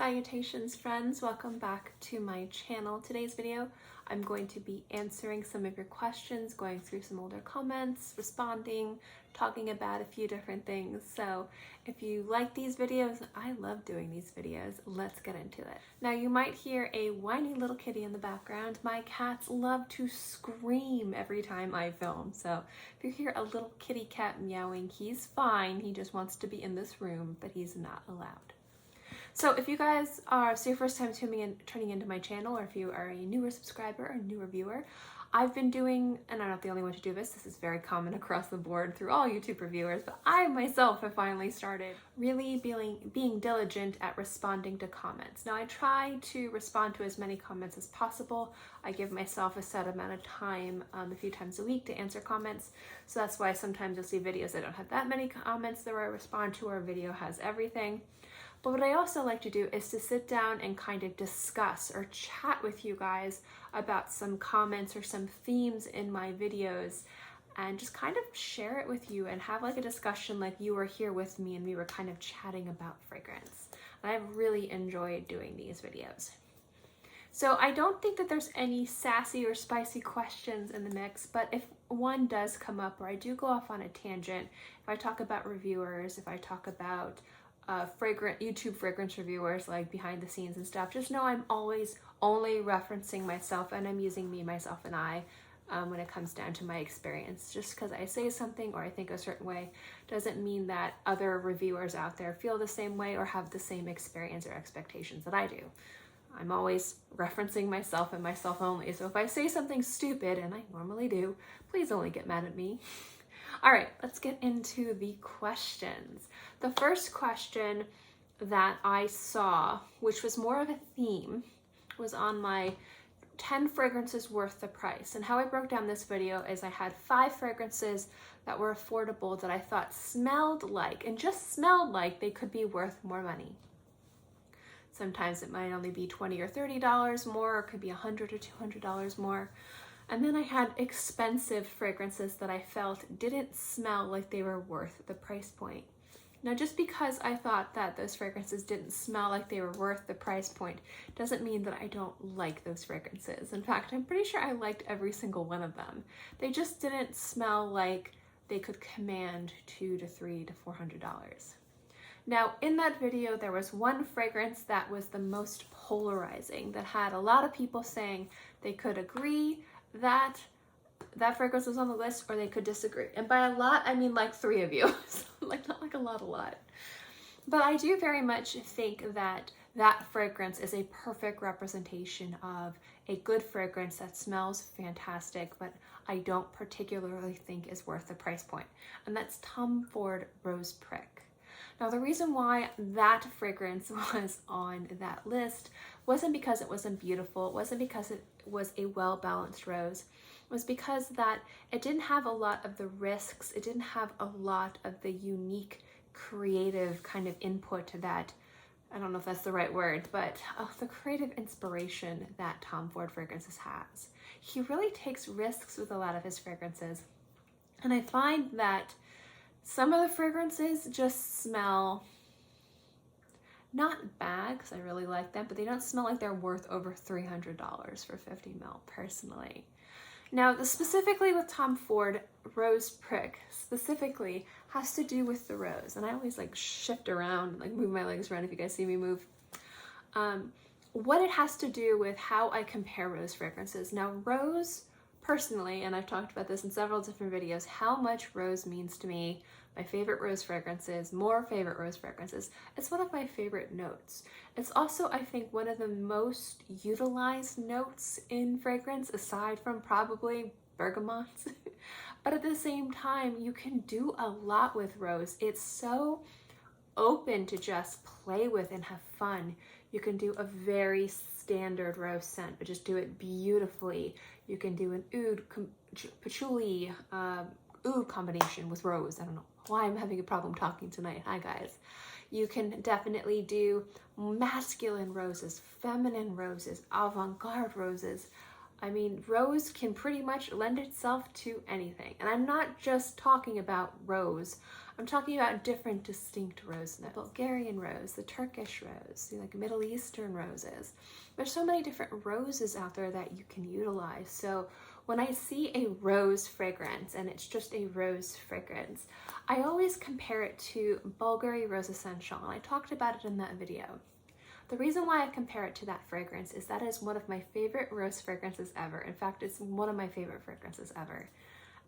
Salutations friends, welcome back to my channel. Today's video, I'm going to be answering some of your questions, going through some older comments, responding, talking about a few different things. So if you like these videos, I love doing these videos. Let's get into it. Now you might hear a whiny little kitty in the background. My cats love to scream every time I film. So if you hear a little kitty cat meowing, he's fine. He just wants to be in this room, but he's not allowed. So if you guys are, your first time turning into my channel, or if you are a newer subscriber or newer viewer, I've been doing, and I'm not the only one to do this is very common across the board through all YouTube reviewers, but I myself have finally started really being diligent at responding to comments. Now I try to respond to as many comments as possible. I give myself a set amount of time, a few times a week to answer comments. So that's why sometimes you'll see videos that don't have that many comments that I respond to, or a video has everything. But what I also like to do is to sit down and kind of discuss or chat with you guys about some comments or some themes in my videos, and just kind of share it with you and have like a discussion like you were here with me and we were kind of chatting about fragrance. And I've really enjoyed doing these videos. So I don't think that there's any sassy or spicy questions in the mix, but if one does come up, or I do go off on a tangent, if I talk about reviewers, if I talk about YouTube fragrance reviewers, like behind the scenes and stuff, just know I'm always only referencing myself, and I'm using me, myself, and I when it comes down to my experience. Just because I say something or I think a certain way doesn't mean that other reviewers out there feel the same way or have the same experience or expectations that I do. I'm always referencing myself and myself only. So if I say something stupid, and I normally do, please only get mad at me. All right, let's get into the questions. The first question that I saw, which was more of a theme, was on my 10 fragrances worth the price. And how I broke down this video is I had 5 fragrances that were affordable that I thought smelled like, and just smelled like, they could be worth more money. Sometimes it might only be $20 or $30 more, or it could be $100 or $200 more. And then I had expensive fragrances that I felt didn't smell like they were worth the price point. Now, just because I thought that those fragrances didn't smell like they were worth the price point doesn't mean that I don't like those fragrances. In fact, I'm pretty sure I liked every single one of them. They just didn't smell like they could command $200 to $300 to $400. Now, in that video, there was one fragrance that was the most polarizing, that had a lot of people saying they could agree that that fragrance was on the list, or they could disagree. And by a lot, I mean like 3 of you. So like not like a lot. But I do very much think that that fragrance is a perfect representation of a good fragrance that smells fantastic, but I don't particularly think is worth the price point. And that's Tom Ford Rose Prick. Now, the reason why that fragrance was on that list wasn't because it wasn't beautiful, it wasn't because it was a well-balanced rose, it was because that it didn't have a lot of the risks, it didn't have a lot of the unique, creative kind of input that, I don't know if that's the right word, but the creative inspiration that Tom Ford fragrances has. He really takes risks with a lot of his fragrances, and I find that some of the fragrances just smell not bad, because I really like them, but they don't smell like they're worth over $300 for 50 ml, personally. Now, specifically with Tom Ford, Rose Prick specifically has to do with the rose. And I always like shift around, like move my legs around if you guys see me move. What it has to do with how I compare rose fragrances. Now, rose, personally, and I've talked about this in several different videos, how much rose means to me, my favorite rose fragrances, more favorite rose fragrances. It's one of my favorite notes. It's also, I think, one of the most utilized notes in fragrance, aside from probably bergamot. But at the same time, you can do a lot with rose. It's so open to just play with and have fun. You can do a very standard rose scent, but just do it beautifully. You can do an oud, patchouli, oud combination with rose. I don't know why I'm having a problem talking tonight. Hi guys. You can definitely do masculine roses, feminine roses, avant-garde roses. I mean, rose can pretty much lend itself to anything. And I'm not just talking about rose. I'm talking about different distinct rose notes. The Bulgarian rose, the Turkish rose, the like Middle Eastern roses. There's so many different roses out there that you can utilize. So when I see a rose fragrance and it's just a rose fragrance, I always compare it to Bulgari Rose Essential, and I talked about it in that video. The reason why I compare it to that fragrance is that is one of my favorite rose fragrances ever. In fact, it's one of my favorite fragrances ever.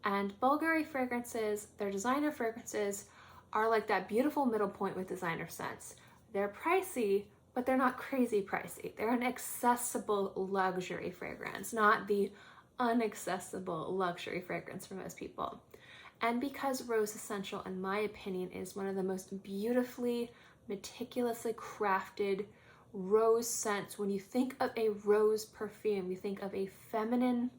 And Bulgari fragrances, their designer fragrances, are like that beautiful middle point with designer scents. They're pricey, but they're not crazy pricey. They're an accessible luxury fragrance, not the unaccessible luxury fragrance for most people. And because Rose Essential, in my opinion, is one of the most beautifully, meticulously crafted rose scents, when you think of a rose perfume, you think of a feminine,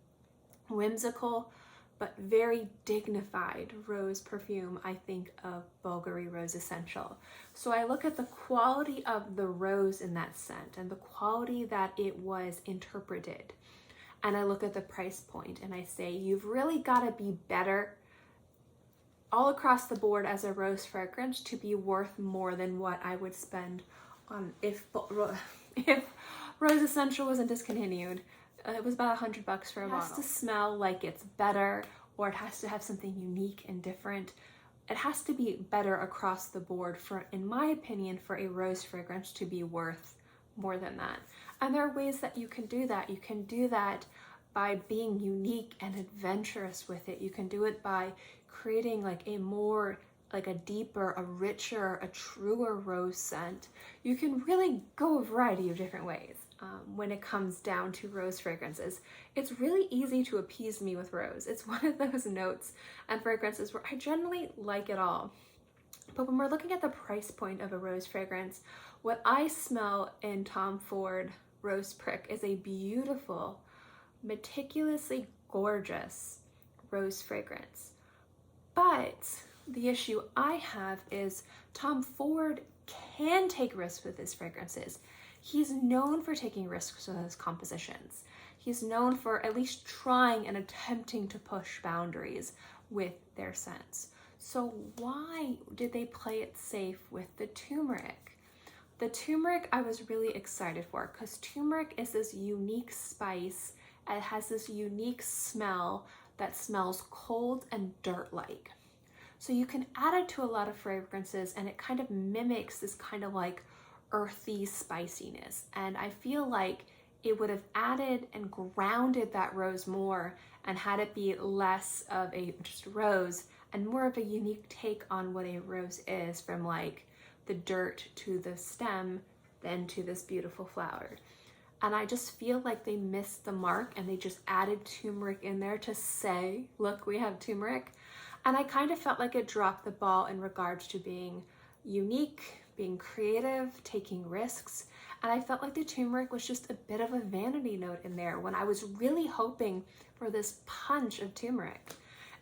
whimsical, but very dignified rose perfume, I think of Bulgari Rose Essential. So I look at the quality of the rose in that scent and the quality that it was interpreted. And I look at the price point and I say, you've really got to be better all across the board as a rose fragrance to be worth more than what I would spend on if Rose Essential wasn't discontinued. It was about $100 for a bottle. It has to smell like it's better, or it has to have something unique and different. It has to be better across the board for, in my opinion, for a rose fragrance to be worth more than that. And there are ways that you can do that. You can do that by being unique and adventurous with it. You can do it by creating like a more, like a deeper, a richer, a truer rose scent. You can really go a variety of different ways when it comes down to rose fragrances. It's really easy to appease me with rose. It's one of those notes and fragrances where I generally like it all. But when we're looking at the price point of a rose fragrance, what I smell in Tom Ford Rose Prick is a beautiful, meticulously gorgeous rose fragrance. But the issue I have is Tom Ford can take risks with his fragrances. He's known for taking risks with his compositions. He's known for at least trying and attempting to push boundaries with their scents. So why did they play it safe with the turmeric? The turmeric I was really excited for because turmeric is this unique spice. It has this unique smell that smells cold and dirt-like. So you can add it to a lot of fragrances and it kind of mimics this kind of like earthy spiciness. And I feel like it would have added and grounded that rose more and had it be less of a just rose and more of a unique take on what a rose is, from like the dirt to the stem, then to this beautiful flower. And I just feel like they missed the mark and they just added turmeric in there to say, look, we have turmeric. And I kind of felt like it dropped the ball in regards to being unique, being creative, taking risks. And I felt like the turmeric was just a bit of a vanity note in there when I was really hoping for this punch of turmeric.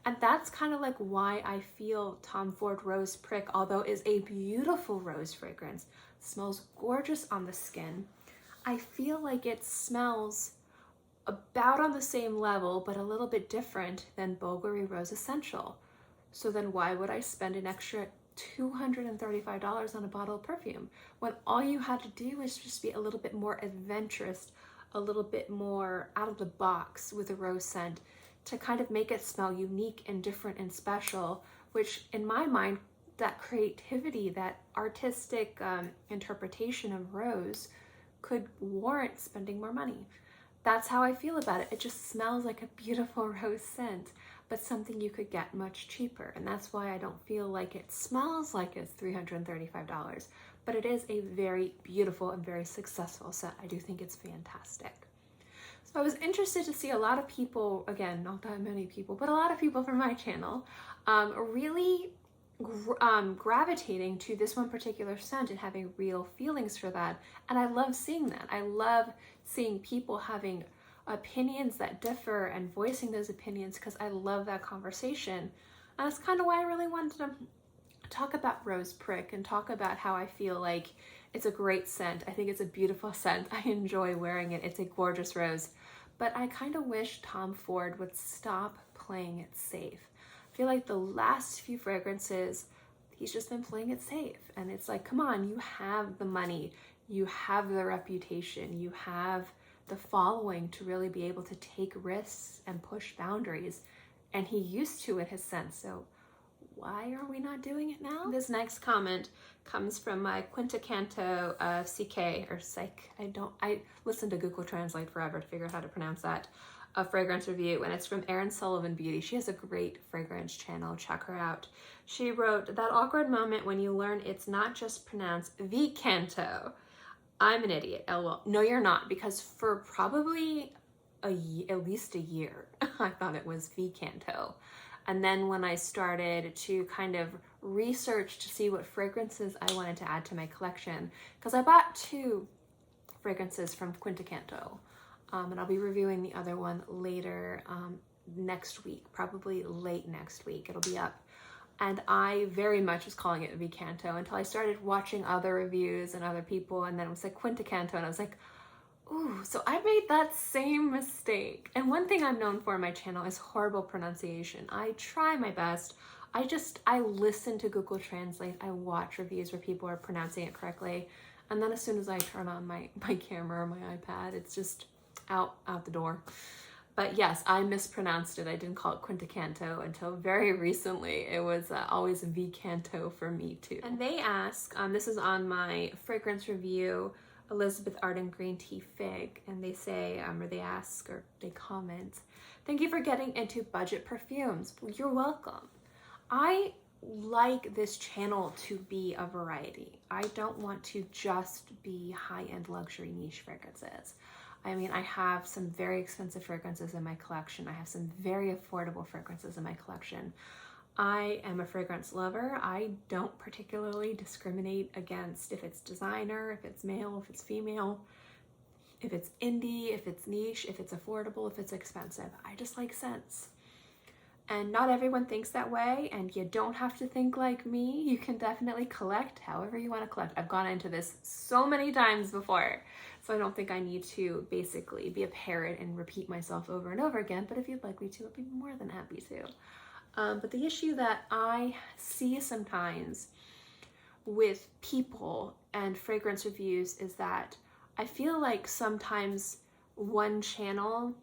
And that's kind of like why I feel Tom Ford Rose Prick, although is a beautiful rose fragrance, smells gorgeous on the skin. I feel like it smells about on the same level, but a little bit different than Bulgari Rose Essential. So then why would I spend an extra $235 on a bottle of perfume when all you had to do was just be a little bit more adventurous, a little bit more out of the box with a rose scent to kind of make it smell unique and different and special, which in my mind, that creativity, that artistic interpretation of rose could warrant spending more money. That's how I feel about it. It just smells like a beautiful rose scent, but something you could get much cheaper. And that's why I don't feel like it smells like it's $335, but it is a very beautiful and very successful scent. I do think it's fantastic. So I was interested to see a lot of people, again, not that many people, but a lot of people from my channel really gravitating to this one particular scent and having real feelings for that. And I love seeing that. I love seeing people having opinions that differ and voicing those opinions because I love that conversation. And that's kind of why I really wanted to talk about Rose Prick and talk about how I feel like it's a great scent. I think it's a beautiful scent. I enjoy wearing it. It's a gorgeous rose. But I kind of wish Tom Ford would stop playing it safe. I feel like the last few fragrances he's just been playing it safe. And it's like, come on, you have the money, you have the reputation, you have the following to really be able to take risks and push boundaries. And he used to in his sense. So why are we not doing it now? This next comment comes from my Quinta Canto CK or Psych. I listened to Google Translate forever to figure out how to pronounce that. A fragrance review, and it's from Erin Sullivan Beauty. She has a great fragrance channel. Check her out. She wrote, that awkward moment when you learn it's not just pronounced Vicanto. I'm an idiot. LOL. No, you're not, because for probably at least a year, I thought it was Vicanto. And then when I started to kind of research to see what fragrances I wanted to add to my collection, because I bought 2 fragrances from Quinta Canto. And I'll be reviewing the other one later next week, probably late next week. It'll be up. And I very much was calling it Vicanto until I started watching other reviews and other people, and then it was like Quinta Canto, and I was like, ooh, so I made that same mistake. And one thing I'm known for on my channel is horrible pronunciation. I try my best. I listen to Google Translate. I watch reviews where people are pronouncing it correctly. And then as soon as I turn on my camera or my iPad, it's just out the door. But yes, I mispronounced it. I didn't call it Quinta Canto until very recently. It was always Vicanto for me too. And they ask, this is on my fragrance review, Elizabeth Arden Green Tea Fig, and they say, or they ask, or they comment, thank you for getting into budget perfumes. Well, you're welcome. I like this channel to be a variety. I don't want to just be high-end luxury niche fragrances. I mean, I have some very expensive fragrances in my collection. I have some very affordable fragrances in my collection. I am a fragrance lover. I don't particularly discriminate against if it's designer, if it's male, if it's female, if it's indie, if it's niche, if it's affordable, if it's expensive. I just like scents. And not everyone thinks that way, and you don't have to think like me. You can definitely collect however you want to collect. I've gone into this so many times before, so I don't think I need to basically be a parrot and repeat myself over and over again, but if you'd like me to, I'd be more than happy to. But the issue that I see sometimes with people and fragrance reviews is that I feel like sometimes one channel,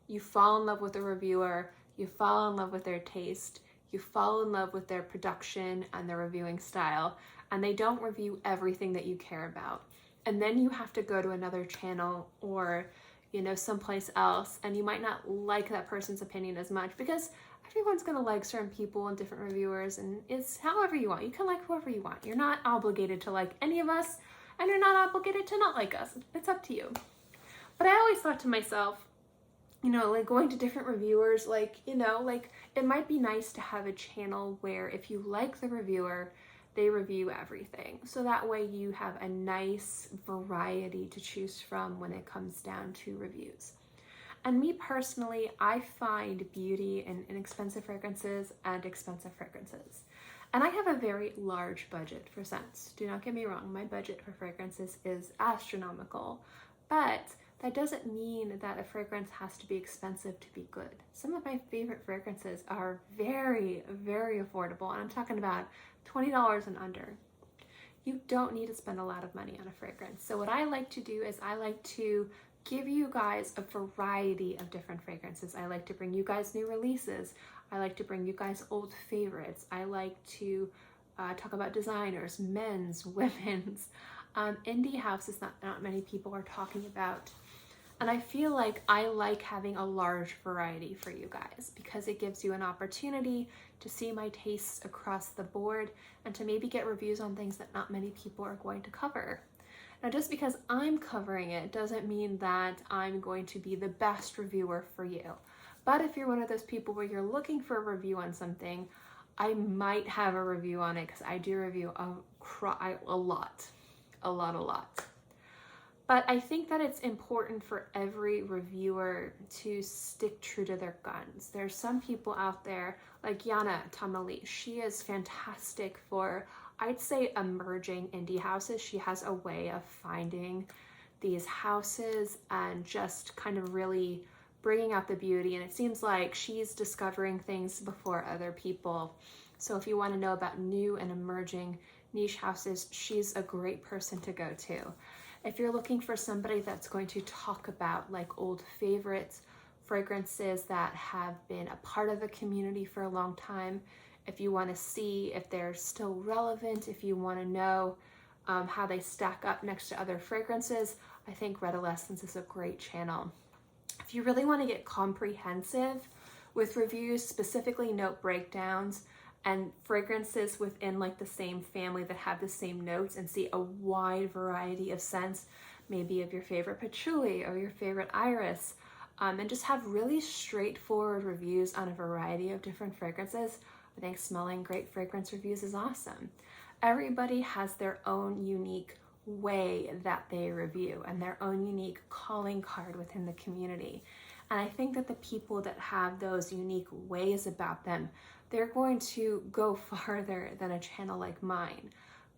you fall in love with a reviewer, you fall in love with their taste, you fall in love with their production and their reviewing style, and they don't review everything that you care about. And then you have to go to another channel or, you know, someplace else, and you might not like that person's opinion as much because everyone's gonna like certain people and different reviewers, and it's however you want. You can like whoever you want. You're not obligated to like any of us, and you're not obligated to not like us. It's up to you. But I always thought to myself, you know, like going to different reviewers, like, you know, like it might be nice to have a channel where if you like the reviewer, they review everything. So that way you have a nice variety to choose from when it comes down to reviews. And me personally, I find beauty in inexpensive fragrances and expensive fragrances. And I have a very large budget for scents. Do not get me wrong, my budget for fragrances is astronomical, but that doesn't mean that a fragrance has to be expensive to be good. Some of my favorite fragrances are very, very affordable, and I'm talking about $20 and under. You don't need to spend a lot of money on a fragrance. So what I like to do is I like to give you guys a variety of different fragrances. I like to bring you guys new releases. I like to bring you guys old favorites. I like to talk about designers, men's, women's, indie houses that not many people are talking about. And I feel like I like having a large variety for you guys because it gives you an opportunity to see my tastes across the board and to maybe get reviews on things that not many people are going to cover. Now, just because I'm covering it doesn't mean that I'm going to be the best reviewer for you. But if you're one of those people where you're looking for a review on something, I might have a review on it because I do review a lot. But I think that it's important for every reviewer to stick true to their guns. There's some people out there like Yana Tamali. She is fantastic for, I'd say, emerging indie houses. She has a way of finding these houses and just kind of really bringing out the beauty. And it seems like she's discovering things before other people. So if you want to know about new and emerging niche houses, she's a great person to go to. If you're looking for somebody that's going to talk about like old favorites, fragrances that have been a part of the community for a long time, if you want to see if they're still relevant, if you want to know how they stack up next to other fragrances, I think Redolessence is a great channel. If you really want to get comprehensive with reviews, specifically note breakdowns and fragrances within like the same family that have the same notes, and see a wide variety of scents, maybe of your favorite patchouli or your favorite iris, and just have really straightforward reviews on a variety of different fragrances, I think Smelling Great Fragrance Reviews is awesome. Everybody has their own unique way that they review and their own unique calling card within the community. And I think that the people that have those unique ways about them, they're going to go farther than a channel like mine.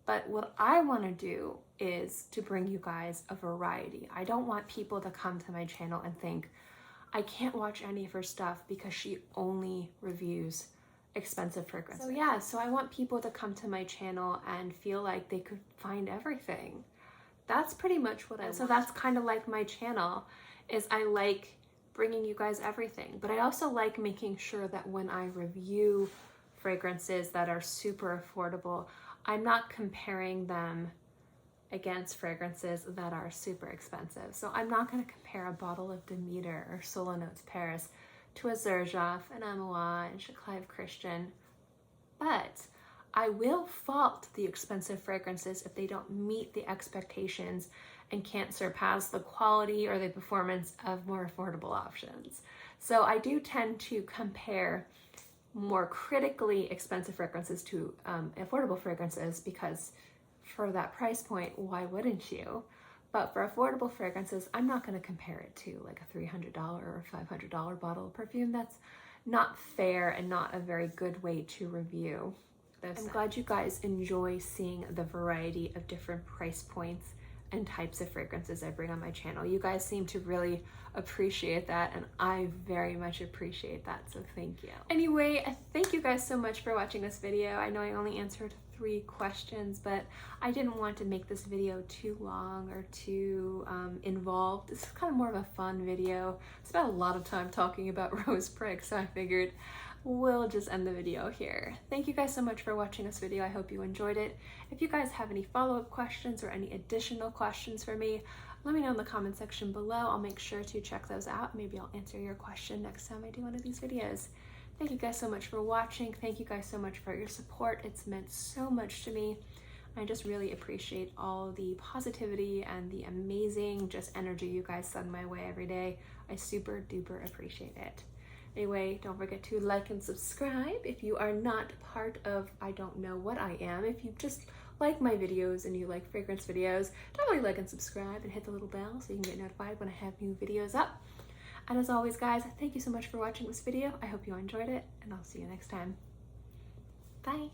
But what I want to do is to bring you guys a variety. I don't want people to come to my channel and think, I can't watch any of her stuff because she only reviews expensive fragrances. So yeah, so I want people to come to my channel and feel like they could find everything. That's pretty much what I want. So that's kind of like my channel, is I like bringing you guys everything, but I also like making sure that when I review fragrances that are super affordable, I'm not comparing them against fragrances that are super expensive. So I'm not going to compare a bottle of Demeter or Solo Notes Paris to a Xerjoff, an Amouage, a Clive Christian, but I will fault the expensive fragrances if they don't meet the expectations and can't surpass the quality or the performance of more affordable options. So I do tend to compare more critically expensive fragrances to affordable fragrances, because for that price point, why wouldn't you? But for affordable fragrances, I'm not going to compare it to like a $300 or $500 bottle of perfume. That's not fair and not a very good way to review those. I'm glad you guys enjoy seeing the variety of different price points and types of fragrances I bring on my channel. You guys seem to really appreciate that, and I very much appreciate that, so thank you. Anyway, thank you guys so much for watching this video. I know I only answered 3 questions, but I didn't want to make this video too long or too involved. This is kind of more of a fun video. I spent a lot of time talking about rose prick, so I figured we'll just end the video here. Thank you guys so much for watching this video. I hope you enjoyed it. If you guys have any follow-up questions or any additional questions for me, let me know in the comment section below. I'll make sure to check those out. Maybe I'll answer your question next time I do one of these videos. Thank you guys so much for watching. Thank you guys so much for your support. It's meant so much to me. I just really appreciate all the positivity and the amazing just energy you guys send my way every day. I super duper appreciate it. Anyway, don't forget to like and subscribe if you are not part of I don't know what I am. If you just like my videos and you like fragrance videos, definitely like and subscribe and hit the little bell so you can get notified when I have new videos up. And as always, guys, thank you so much for watching this video. I hope you enjoyed it, and I'll see you next time. Bye.